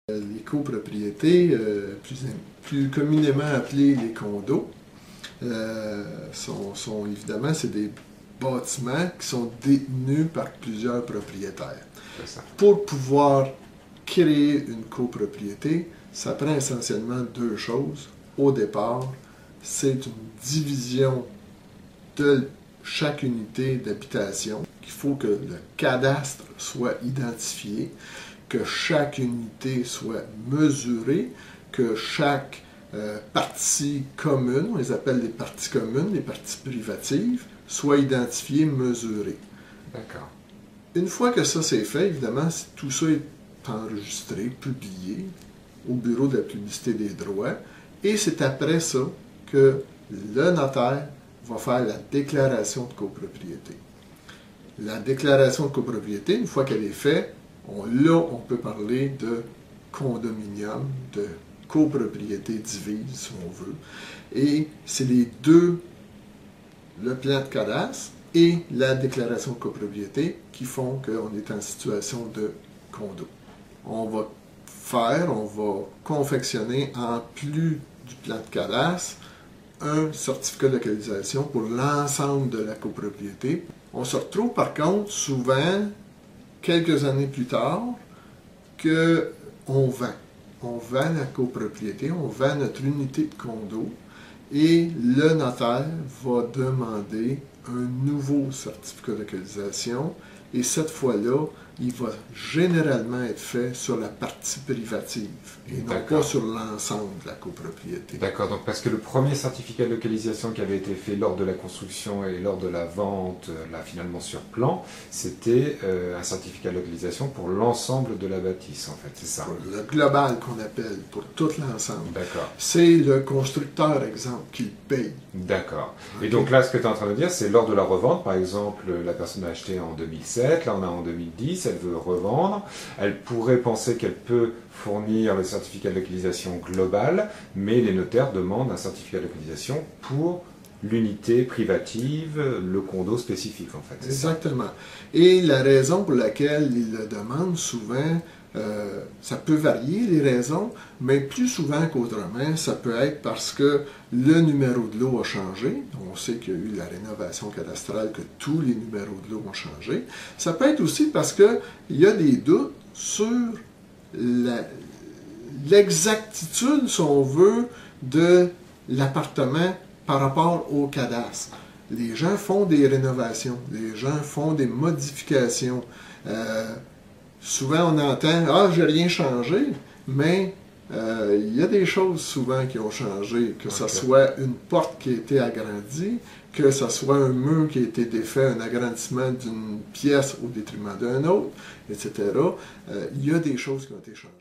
Les copropriétés, plus communément appelées les condos, sont évidemment c'est des bâtiments qui sont détenus par plusieurs propriétaires. Pour pouvoir créer une copropriété, ça prend essentiellement deux choses. Au départ, c'est une division de chaque unité d'habitation. Il faut que le cadastre soit identifié, que chaque unité soit mesurée, que chaque partie commune, on les appelle les parties communes, les parties privatives, soit identifiée, mesurée. D'accord. Une fois que ça c'est fait, évidemment, tout ça est enregistré, publié au Bureau de la publicité des droits, et c'est après ça que le notaire va faire la déclaration de copropriété. La déclaration de copropriété, une fois qu'elle est faite, là, on peut parler de condominium, de copropriété divise, si on veut. Et c'est les deux, le plan de cadastre et la déclaration de copropriété, qui font qu'on est en situation de condo. On va confectionner, en plus du plan de cadastre, un certificat de localisation pour l'ensemble de la copropriété. On se retrouve par contre souvent, quelques années plus tard, qu'on vend. On vend la copropriété, on vend notre unité de condo et le notaire va demander un nouveau certificat de localisation et cette fois-là, il va généralement être fait sur la partie privative et non pas sur l'ensemble de la copropriété. D'accord, donc parce que le premier certificat de localisation qui avait été fait lors de la construction et lors de la vente, là finalement sur plan, c'était un certificat de localisation pour l'ensemble de la bâtisse en fait, c'est ça? Le global qu'on appelle, pour tout l'ensemble. D'accord. C'est le constructeur, exemple, qui le paye. D'accord. Okay. Et donc là, ce que tu es en train de dire, c'est lors de la revente, par exemple, la personne a acheté en 2007, là on est en 2010, elle veut revendre, elle pourrait penser qu'elle peut fournir le certificat de localisation global, mais les notaires demandent un certificat de localisation pour l'unité privative, le condo spécifique en fait. Exactement. Et la raison pour laquelle ils le demandent souvent, ça peut varier les raisons, mais plus souvent qu'autrement, ça peut être parce que le numéro de lot a changé. On sait qu'il y a eu la rénovation cadastrale, que tous les numéros de lot ont changé. Ça peut être aussi parce qu'il y a des doutes sur l'exactitude, si on veut, de l'appartement par rapport au cadastre. Les gens font des rénovations, les gens font des modifications. Souvent, on entend « Ah, j'ai rien changé », mais il y a des choses souvent qui ont changé, que ce soit une porte qui a été agrandie, que ce soit un mur qui a été défait, un agrandissement d'une pièce au détriment d'un autre, etc. Il y a des choses qui ont été changées.